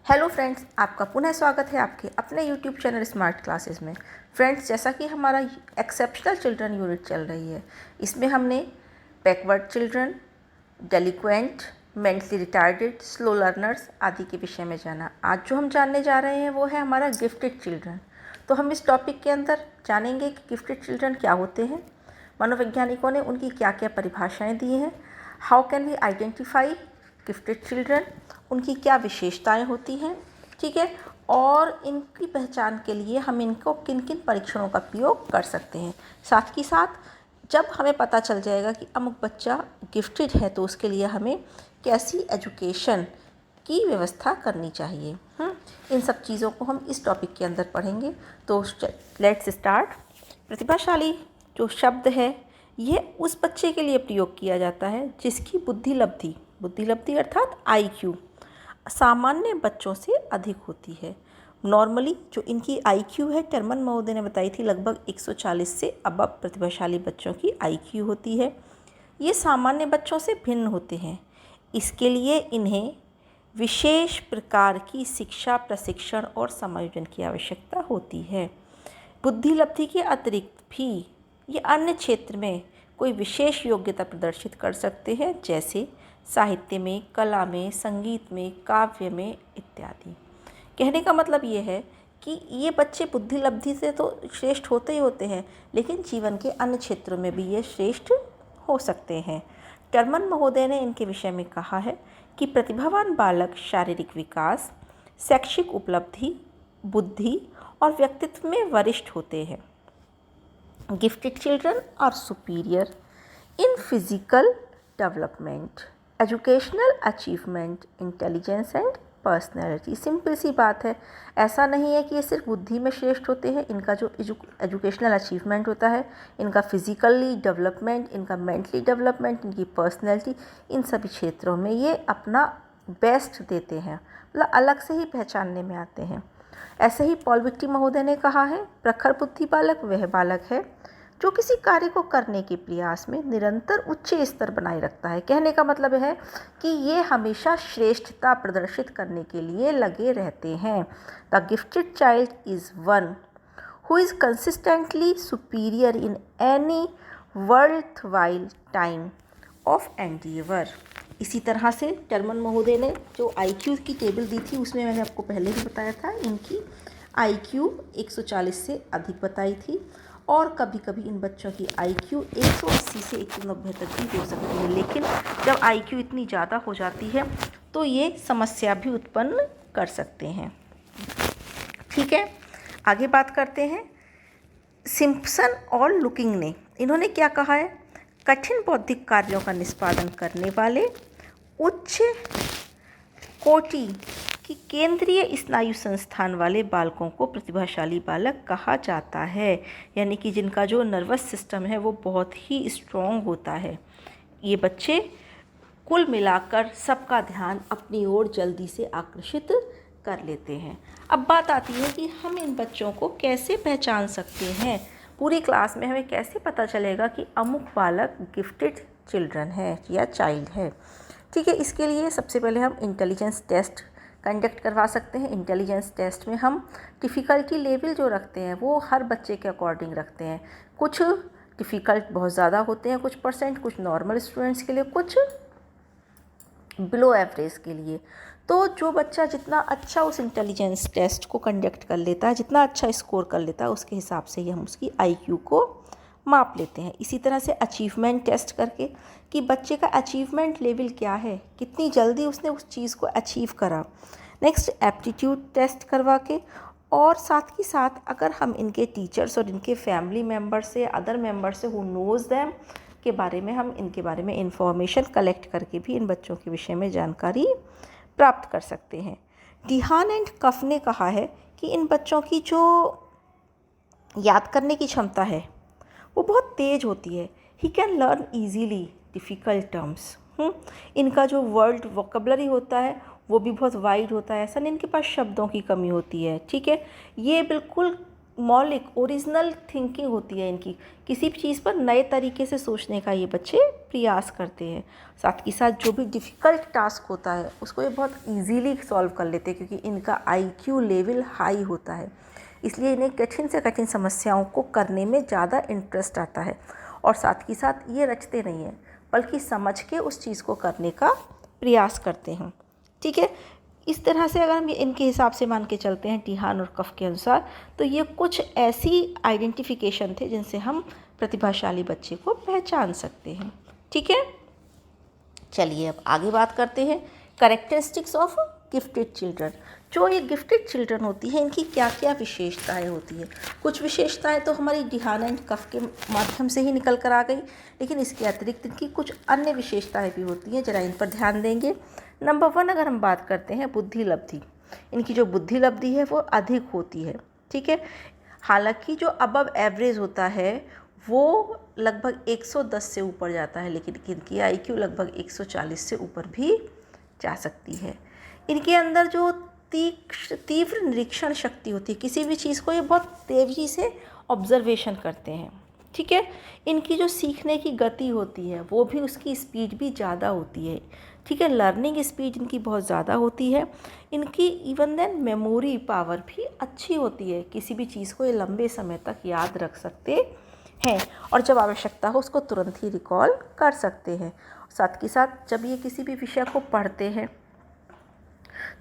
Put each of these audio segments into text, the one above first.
Hello friends, आपका पुनः स्वागत है आपके अपने यूट्यूब चैनल स्मार्ट क्लासेस में। फ्रेंड्स, जैसा कि हमारा एक्सेप्शनल चिल्ड्रन यूनिट चल रही है, इसमें हमने backward children, delinquent, mentally retarded, slow learners आदि के विषय में जाना। आज जो हम जानने जा रहे हैं वो है हमारा गिफ्टेड चिल्ड्रन। तो हम इस टॉपिक के अंदर जानेंगे कि गिफ्टेड चिल्ड्रन क्या होते हैं, मनोवैज्ञानिकों ने उनकी क्या क्या परिभाषाएँ दी हैं, how can we identify gifted children, उनकी क्या विशेषताएं होती हैं, ठीक है, और इनकी पहचान के लिए हम इनको किन किन परीक्षणों का उपयोग कर सकते हैं। साथ ही साथ जब हमें पता चल जाएगा कि अमुक बच्चा गिफ्टेड है तो उसके लिए हमें कैसी एजुकेशन की व्यवस्था करनी चाहिए। इन सब चीज़ों को हम इस टॉपिक के अंदर पढ़ेंगे। तो लेट्स स्टार्ट। प्रतिभाशाली जो शब्द है यह उस बच्चे के लिए प्रयोग किया जाता है जिसकी बुद्धि अर्थात IQ सामान्य बच्चों से अधिक होती है। नॉर्मली जो इनकी IQ है, टर्मन महोदय ने बताई थी, लगभग 140 से अबव प्रतिभाशाली बच्चों की IQ होती है। ये सामान्य बच्चों से भिन्न होते हैं, इसके लिए इन्हें विशेष प्रकार की शिक्षा, प्रशिक्षण और समायोजन की आवश्यकता होती है। बुद्धि लब्धि के अतिरिक्त भी ये अन्य क्षेत्र में कोई विशेष योग्यता प्रदर्शित कर सकते हैं, जैसे साहित्य में, कला में, संगीत में, काव्य में इत्यादि। कहने का मतलब ये है कि ये बच्चे बुद्धि लब्धि से तो श्रेष्ठ होते ही होते हैं, लेकिन जीवन के अन्य क्षेत्रों में भी ये श्रेष्ठ हो सकते हैं। टर्मन महोदय ने इनके विषय में कहा है कि प्रतिभावान बालक शारीरिक विकास, शैक्षिक उपलब्धि, बुद्धि और व्यक्तित्व में वरिष्ठ होते हैं। Gifted children are superior in physical development, educational achievement, intelligence and personality. Simple सी बात है, ऐसा नहीं है कि ये सिर्फ बुद्धि में श्रेष्ठ होते हैं। इनका जो एजुकेशनल अचीवमेंट होता है, इनका फिजिकली डेवलपमेंट, इनका मेंटली डेवलपमेंट, इनकी पर्सनैलिटी, इन सभी क्षेत्रों में ये अपना बेस्ट देते हैं, मतलब अलग से ही पहचानने में आते हैं। ऐसे ही पॉल विक्टी महोदय ने कहा है, प्रखर बुद्धि बालक वह बालक है जो किसी कार्य को करने के प्रयास में निरंतर उच्च स्तर बनाए रखता है। कहने का मतलब है कि ये हमेशा श्रेष्ठता प्रदर्शित करने के लिए लगे रहते हैं। The gifted child is one who is consistently superior in any worthwhile time of endeavour. इसी तरह से टर्मन महोदय ने जो IQ की टेबल दी थी उसमें मैंने आपको पहले ही बताया था, इनकी IQ 140 से अधिक बताई थी, और कभी कभी इन बच्चों की IQ 180 से 190 तक भी हो सकती है। लेकिन जब IQ इतनी ज़्यादा हो जाती है तो ये समस्या भी उत्पन्न कर सकते हैं। ठीक है, आगे बात करते हैं। सिम्पसन और लुकिंग ने इन्होंने क्या कहा है, कठिन बौद्धिक कार्यों का निष्पादन करने वाले उच्च कोटि कि केंद्रीय स्नायु संस्थान वाले बालकों को प्रतिभाशाली बालक कहा जाता है, यानी कि जिनका जो नर्वस सिस्टम है वो बहुत ही स्ट्रॉन्ग होता है। ये बच्चे कुल मिलाकर सबका ध्यान अपनी ओर जल्दी से आकर्षित कर लेते हैं। अब बात आती है कि हम इन बच्चों को कैसे पहचान सकते हैं, पूरी क्लास में हमें कैसे पता चलेगा कि अमुक बालक गिफ्टेड चिल्ड्रन है या चाइल्ड है। ठीक है, इसके लिए सबसे पहले हम इंटेलिजेंस टेस्ट कंडक्ट करवा सकते हैं। इंटेलिजेंस टेस्ट में हम डिफ़िकल्टी लेवल जो रखते हैं वो हर बच्चे के अकॉर्डिंग रखते हैं। कुछ डिफ़िकल्ट बहुत ज़्यादा होते हैं, कुछ परसेंट, कुछ नॉर्मल स्टूडेंट्स के लिए, कुछ बिलो एवरेज के लिए। तो जो बच्चा जितना अच्छा उस इंटेलिजेंस टेस्ट को कंडक्ट कर लेता है, जितना अच्छा स्कोर कर लेता है, उसके हिसाब से ही हम उसकी IQ को माप लेते हैं। इसी तरह से अचीवमेंट टेस्ट करके कि बच्चे का अचीवमेंट लेवल क्या है, कितनी जल्दी उसने उस चीज़ को अचीव करा। नेक्स्ट एप्टीट्यूड टेस्ट करवा के, और साथ ही साथ अगर हम इनके टीचर्स और इनके फैमिली मेम्बर से, अदर मेम्बर से हु नोज़ दैम के बारे में, हम इनके बारे में इंफॉर्मेशन कलेक्ट करके भी इन बच्चों के विषय में जानकारी प्राप्त कर सकते हैं। डिहान एंड कफ ने कहा है कि इन बच्चों की जो याद करने की क्षमता है वो बहुत तेज़ होती है। He can learn easily difficult terms. इनका जो वर्ड वोकेबलरी होता है वो भी बहुत वाइड होता है, ऐसा नहीं इनके पास शब्दों की कमी होती है। ठीक है, ये बिल्कुल मौलिक ओरिजिनल थिंकिंग होती है इनकी, किसी भी चीज़ पर नए तरीके से सोचने का ये बच्चे प्रयास करते हैं। साथ ही साथ जो भी डिफ़िकल्ट टास्क होता है उसको ये बहुत इजीली सॉल्व कर लेते हैं, क्योंकि इनका आईक्यू लेवल हाई होता है, इसलिए इन्हें कठिन से कठिन समस्याओं को करने में ज़्यादा इंटरेस्ट आता है। और साथ ही साथ ये रचते नहीं हैं, बल्कि समझ के उस चीज़ को करने का प्रयास करते हैं। ठीक है, इस तरह से अगर हम इनके हिसाब से मान के चलते हैं टीहान और कफ के अनुसार, तो ये कुछ ऐसी आइडेंटिफिकेशन थे जिनसे हम प्रतिभाशाली बच्चे को पहचान सकते हैं। ठीक है, चलिए अब आगे बात करते हैं कैरेक्टरिस्टिक्स ऑफ गिफ्टेड चिल्ड्रन। जो ये गिफ्टेड चिल्ड्रन होती है इनकी क्या क्या विशेषताएं होती है। कुछ विशेषताएं तो हमारी टीहान एंड कफ के माध्यम से ही निकल कर आ गई, लेकिन इसके अतिरिक्त इनकी कुछ अन्य विशेषताएं भी होती हैं, जरा इन पर ध्यान देंगे। नंबर 1 अगर हम बात करते हैं बुद्धि लब्धि, इनकी जो बुद्धि लब्धि है वो अधिक होती है। ठीक है, हालांकि जो अबव एवरेज होता है वो लगभग 110 से ऊपर जाता है, लेकिन इनकी आईक्यू लगभग 140 से ऊपर भी जा सकती है। इनके अंदर जो तीव्र निरीक्षण शक्ति होती है, किसी भी चीज़ को ये बहुत तेज़ी से ऑब्जर्वेशन करते हैं। ठीक है, इनकी जो सीखने की गति होती है वो भी, उसकी स्पीड भी ज़्यादा होती है। ठीक है, लर्निंग स्पीड इनकी बहुत ज़्यादा होती है। इनकी इवन देन मेमोरी पावर भी अच्छी होती है, किसी भी चीज़ को ये लंबे समय तक याद रख सकते हैं और जब आवश्यकता हो उसको तुरंत ही रिकॉल कर सकते हैं। साथ ही साथ जब ये किसी भी विषय को पढ़ते हैं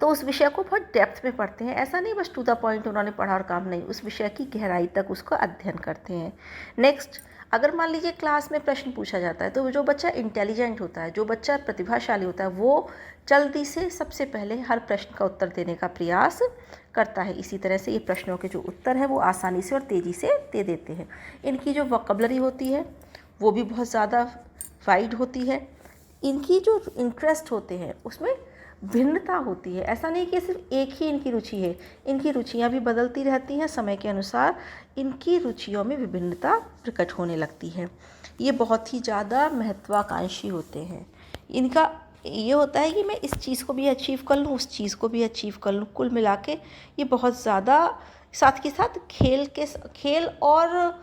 तो उस विषय को बहुत डेप्थ में पढ़ते हैं, ऐसा नहीं बस टू द पॉइंट उन्होंने पढ़ा और काम नहीं, उस विषय की गहराई तक उसको अध्ययन करते हैं। नेक्स्ट, अगर मान लीजिए क्लास में प्रश्न पूछा जाता है तो जो बच्चा इंटेलिजेंट होता है, जो बच्चा प्रतिभाशाली होता है, वो जल्दी से सबसे पहले हर प्रश्न का उत्तर देने का प्रयास करता है। इसी तरह से ये प्रश्नों के जो उत्तर है वो आसानी से और तेज़ी से दे देते हैं। इनकी जो वोकैबुलरी होती है वो भी बहुत ज़्यादा वाइड होती है। इनकी जो इंटरेस्ट होते हैं उसमें भिन्नता होती है, ऐसा नहीं कि सिर्फ एक ही इनकी रुचि है, इनकी रुचियाँ भी बदलती रहती हैं, समय के अनुसार इनकी रुचियों में विभिन्नता प्रकट होने लगती है। ये बहुत ही ज़्यादा महत्वाकांक्षी होते हैं। इनका ये होता है कि मैं इस चीज़ को भी अचीव कर लूँ, उस चीज़ को भी अचीव कर लूँ। कुल मिला के ये बहुत ज़्यादा, साथ के साथ खेल और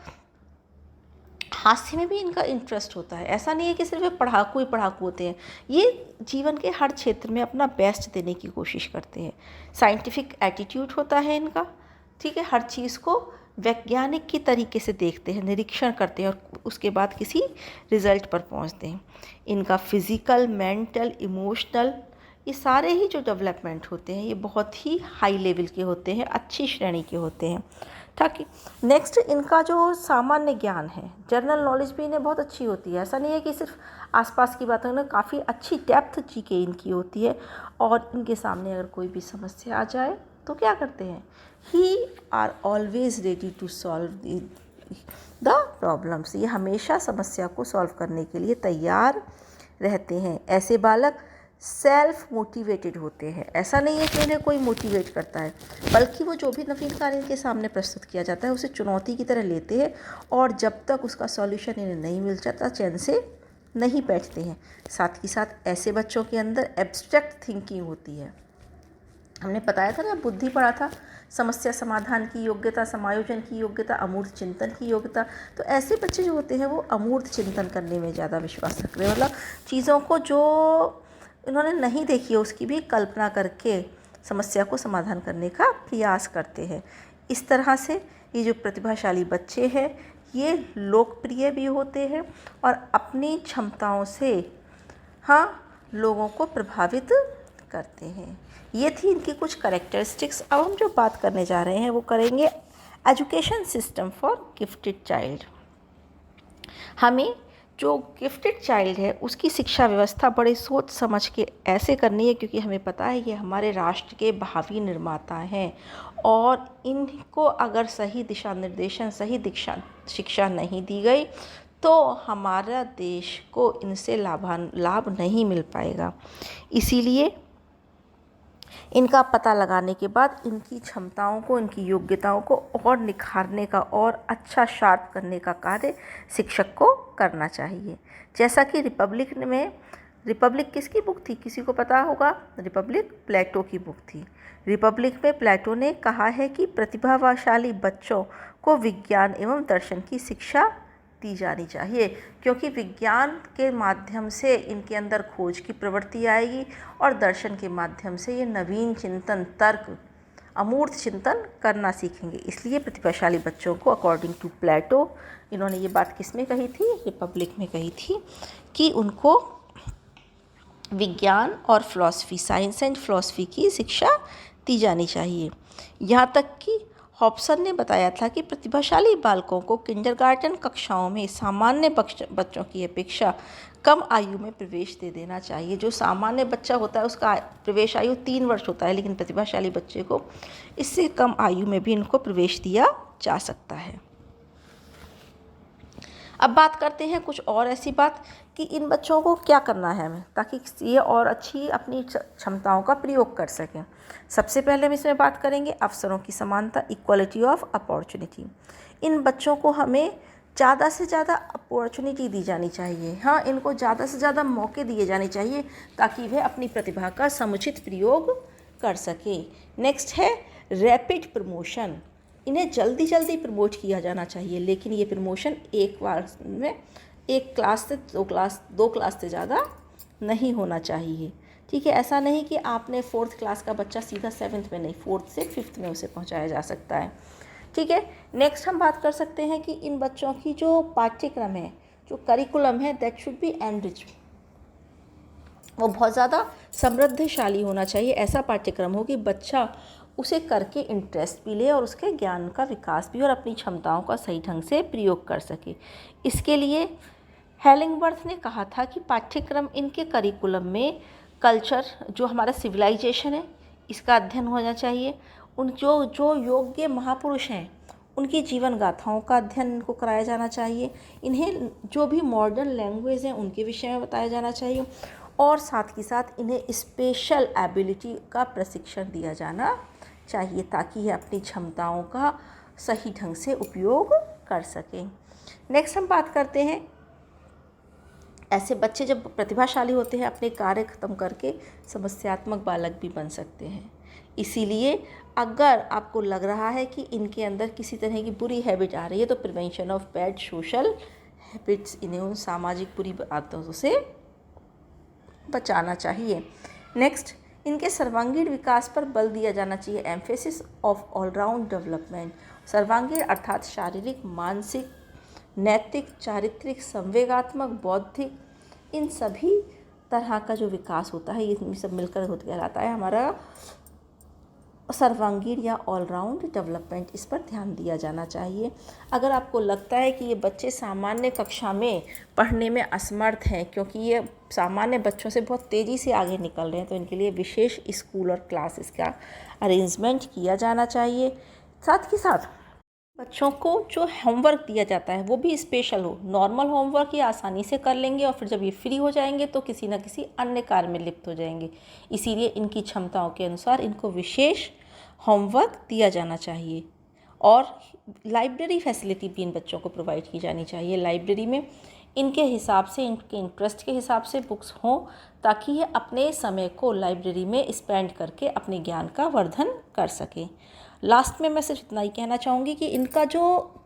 हास्य में भी इनका इंटरेस्ट होता है। ऐसा नहीं है कि सिर्फ पढ़ाकू ही पढ़ाकू होते हैं, ये जीवन के हर क्षेत्र में अपना बेस्ट देने की कोशिश करते हैं। साइंटिफिक एटीट्यूड होता है इनका। ठीक है, हर चीज़ को वैज्ञानिक की तरीके से देखते हैं, निरीक्षण करते हैं और उसके बाद किसी रिजल्ट पर पहुंचते हैं। इनका फिज़िकल, मेंटल, इमोशनल, ये सारे ही जो डेवलपमेंट होते हैं ये बहुत ही हाई लेवल के होते हैं, अच्छी श्रेणी के होते हैं। ताकि नेक्स्ट, इनका जो सामान्य ज्ञान है, जनरल नॉलेज भी इन्हें बहुत अच्छी होती है। ऐसा नहीं है कि सिर्फ आसपास की बातों में, काफ़ी अच्छी डेप्थ जीके इनकी होती है। और इनके सामने अगर कोई भी समस्या आ जाए तो क्या करते हैं, he are always ready to solve the problems. ये हमेशा समस्या को सॉल्व करने के लिए तैयार रहते हैं। ऐसे बालक सेल्फ मोटिवेटेड होते हैं। ऐसा नहीं है कि उन्हें कोई मोटिवेट करता है, बल्कि वो जो भी नवीन कार्य इनके सामने प्रस्तुत किया जाता है उसे चुनौती की तरह लेते हैं और जब तक उसका सॉल्यूशन इन्हें नहीं मिल जाता चैन से नहीं बैठते हैं। साथ ही साथ ऐसे बच्चों के अंदर एब्स्ट्रैक्ट थिंकिंग होती है। हमने बताया था ना, बुद्धि पढ़ा था, समस्या समाधान की योग्यता, समायोजन की योग्यता, अमूर्त चिंतन की योग्यता। तो ऐसे बच्चे जो होते हैं वो अमूर्त चिंतन करने में ज़्यादा विश्वास रखते हैं, मतलब चीज़ों को जो इन्होंने नहीं देखी है उसकी भी कल्पना करके समस्या को समाधान करने का प्रयास करते हैं। इस तरह से ये जो प्रतिभाशाली बच्चे हैं ये लोकप्रिय भी होते हैं और अपनी क्षमताओं से लोगों को प्रभावित करते हैं। ये थी इनकी कुछ कैरेक्टरिस्टिक्स। अब हम जो बात करने जा रहे हैं वो करेंगे education system for gifted child. हमें जो गिफ्टेड चाइल्ड है उसकी शिक्षा व्यवस्था बड़े सोच समझ के ऐसे करनी है, क्योंकि हमें पता है ये हमारे राष्ट्र के भावी निर्माता हैं और इनको अगर सही दिशा निर्देशन, सही शिक्षा नहीं दी गई तो हमारा देश को इनसे लाभ नहीं मिल पाएगा। इसीलिए इनका पता लगाने के बाद इनकी क्षमताओं को, इनकी योग्यताओं को और निखारने का और अच्छा शार्प करने का कार्य शिक्षक को करना चाहिए। जैसा कि रिपब्लिक में रिपब्लिक किसकी बुक थी, किसी को पता होगा? रिपब्लिक प्लेटो की बुक थी। रिपब्लिक में प्लेटो ने कहा है कि प्रतिभाशाली बच्चों को विज्ञान एवं दर्शन की शिक्षा दी जानी चाहिए, क्योंकि विज्ञान के माध्यम से इनके अंदर खोज की प्रवृत्ति आएगी और दर्शन के माध्यम से ये नवीन चिंतन, तर्क, अमूर्त चिंतन करना सीखेंगे। इसलिए प्रतिभाशाली बच्चों को अकॉर्डिंग टू प्लेटो, इन्होंने ये बात किस में कही थी? रिपब्लिक में कही थी कि उनको विज्ञान और फिलॉसफी, साइंस एंड फिलॉसफी की शिक्षा दी जानी चाहिए। यहाँ तक कि हॉब्सन ने बताया था कि प्रतिभाशाली बालकों को किंडरगार्टन कक्षाओं में सामान्य बच्चों की अपेक्षा कम आयु में प्रवेश दे देना चाहिए। जो सामान्य बच्चा होता है उसका प्रवेश आयु 3 वर्ष होता है, लेकिन प्रतिभाशाली बच्चे को इससे कम आयु में भी इनको प्रवेश दिया जा सकता है। अब बात करते हैं कुछ और ऐसी बात कि इन बच्चों को क्या करना है हमें, ताकि ये और अच्छी अपनी क्षमताओं का प्रयोग कर सकें। सबसे पहले हम इसमें बात करेंगे अवसरों की समानता, इक्वलिटी ऑफ अपॉर्चुनिटी। इन बच्चों को हमें ज़्यादा से ज़्यादा अपॉर्चुनिटी दी जानी चाहिए। हाँ, इनको ज़्यादा से ज़्यादा मौके दिए जाने चाहिए ताकि वे अपनी प्रतिभा का समुचित प्रयोग कर सकें। नेक्स्ट है रैपिड प्रमोशन। इन्हें जल्दी जल्दी प्रमोट किया जाना चाहिए, लेकिन ये प्रमोशन एक बार में एक क्लास से दो क्लास से ज़्यादा नहीं होना चाहिए। ठीक है, ऐसा नहीं कि आपने 4th क्लास का बच्चा सीधा 7th में नहीं, 4th से 5th में उसे पहुंचाया जा सकता है। ठीक है, नेक्स्ट हम बात कर सकते हैं कि इन बच्चों की जो पाठ्यक्रम है, जो करिकुलम है, दैट शुड बी एनरिच, वो बहुत ज़्यादा समृद्धशाली होना चाहिए। ऐसा पाठ्यक्रम हो कि बच्चा उसे करके इंटरेस्ट भी ले और उसके ज्ञान का विकास भी और अपनी क्षमताओं का सही ढंग से प्रयोग कर सके। इसके लिए हेलिंगवर्थ ने कहा था कि पाठ्यक्रम इनके करिकुलम में कल्चर, जो हमारा सिविलाइजेशन है, इसका अध्ययन होना चाहिए। उन जो योग्य महापुरुष हैं उनकी जीवन गाथाओं का अध्ययन इनको कराया जाना चाहिए। इन्हें जो भी मॉडर्न लैंग्वेज हैं उनके विषय में बताया जाना चाहिए और साथ ही साथ इन्हें स्पेशल एबिलिटी का प्रशिक्षण दिया जाना चाहिए ताकि ये अपनी क्षमताओं का सही ढंग से उपयोग कर सकें। नेक्स्ट हम बात करते हैं, ऐसे बच्चे जब प्रतिभाशाली होते हैं अपने कार्य ख़त्म करके समस्यात्मक बालक भी बन सकते हैं। इसीलिए अगर आपको लग रहा है कि इनके अंदर किसी तरह की बुरी हैबिट आ रही है तो prevention of bad social habits, इन्हें उन सामाजिक बुरी आदतों से बचाना चाहिए। नेक्स्ट, इनके सर्वांगीण विकास पर बल दिया जाना चाहिए, एम्फेसिस ऑफ ऑलराउंड डेवलपमेंट। सर्वांगीण अर्थात शारीरिक, मानसिक, नैतिक, चारित्रिक, संवेगात्मक, बौद्धिक, इन सभी तरह का जो विकास होता है ये सब मिलकर होता कहलाता है हमारा सर्वांगीण या ऑलराउंड डेवलपमेंट। इस पर ध्यान दिया जाना चाहिए। अगर आपको लगता है कि ये बच्चे सामान्य कक्षा में पढ़ने में असमर्थ हैं क्योंकि ये सामान्य बच्चों से बहुत तेज़ी से आगे निकल रहे हैं, तो इनके लिए विशेष स्कूल और क्लासेस का अरेंजमेंट किया जाना चाहिए। साथ ही साथ बच्चों को जो होमवर्क दिया जाता है वो भी स्पेशल हो। नॉर्मल होमवर्क ये आसानी से कर लेंगे और फिर जब ये फ्री हो जाएंगे तो किसी न किसी अन्य कार्य में लिप्त हो जाएंगे। इसीलिए इनकी क्षमताओं के अनुसार इनको विशेष होमवर्क दिया जाना चाहिए और लाइब्रेरी फैसिलिटी भी इन बच्चों को प्रोवाइड की जानी चाहिए। लाइब्रेरी में इनके हिसाब से, इनके इंटरेस्ट के हिसाब से बुक्स हों ताकि ये अपने समय को लाइब्रेरी में स्पेंड करके अपने ज्ञान का वर्धन कर सकें। लास्ट में मैं सिर्फ इतना ही कहना चाहूँगी कि इनका जो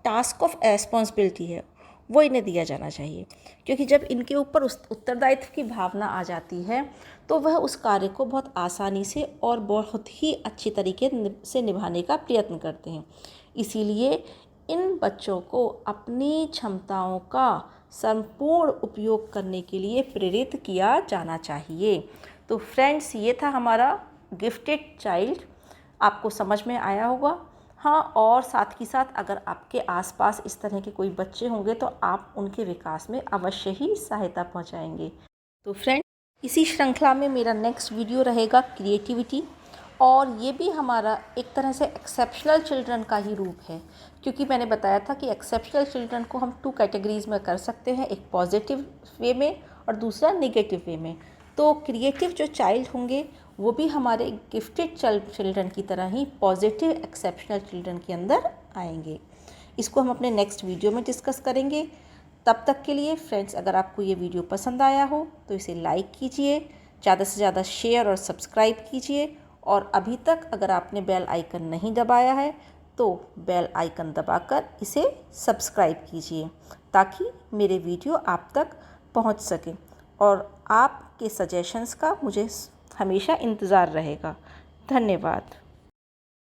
टास्क ऑफ रिस्पॉन्सिबिलिटी है वो इन्हें दिया जाना चाहिए, क्योंकि जब इनके ऊपर उस उत्तरदायित्व की भावना आ जाती है तो वह उस कार्य को बहुत आसानी से और बहुत ही अच्छी तरीके से निभाने का प्रयत्न करते हैं। इसीलिए इन बच्चों को अपनी क्षमताओं का संपूर्ण उपयोग करने के लिए प्रेरित किया जाना चाहिए। तो फ्रेंड्स, ये था हमारा गिफ्टेड चाइल्ड। आपको समझ में आया होगा। हाँ, और साथ ही साथ अगर आपके आसपास इस तरह के कोई बच्चे होंगे तो आप उनके विकास में अवश्य ही सहायता पहुंचाएंगे। तो फ्रेंड्स, इसी श्रृंखला में मेरा नेक्स्ट वीडियो रहेगा क्रिएटिविटी, और ये भी हमारा एक तरह से एक्सेप्शनल चिल्ड्रन का ही रूप है, क्योंकि मैंने बताया था कि एक्सेप्शनल चिल्ड्रन को हम 2 कैटेगरीज में कर सकते हैं, एक पॉजिटिव वे में और दूसरा नेगेटिव वे में। तो क्रिएटिव जो चाइल्ड होंगे वो भी हमारे गिफ्टेड चिल्ड्रन की तरह ही पॉजिटिव एक्सेप्शनल चिल्ड्रन के अंदर आएंगे। इसको हम अपने नेक्स्ट वीडियो में डिस्कस करेंगे। तब तक के लिए फ्रेंड्स, अगर आपको ये वीडियो पसंद आया हो तो इसे लाइक कीजिए, ज़्यादा से ज़्यादा शेयर और सब्सक्राइब कीजिए, और अभी तक अगर आपने बेल आइकन नहीं दबाया है तो बेल आइकन दबाकर इसे सब्सक्राइब कीजिए ताकि मेरे वीडियो आप तक पहुंच सके। और आपके सजेशंस का मुझे हमेशा इंतज़ार रहेगा। धन्यवाद।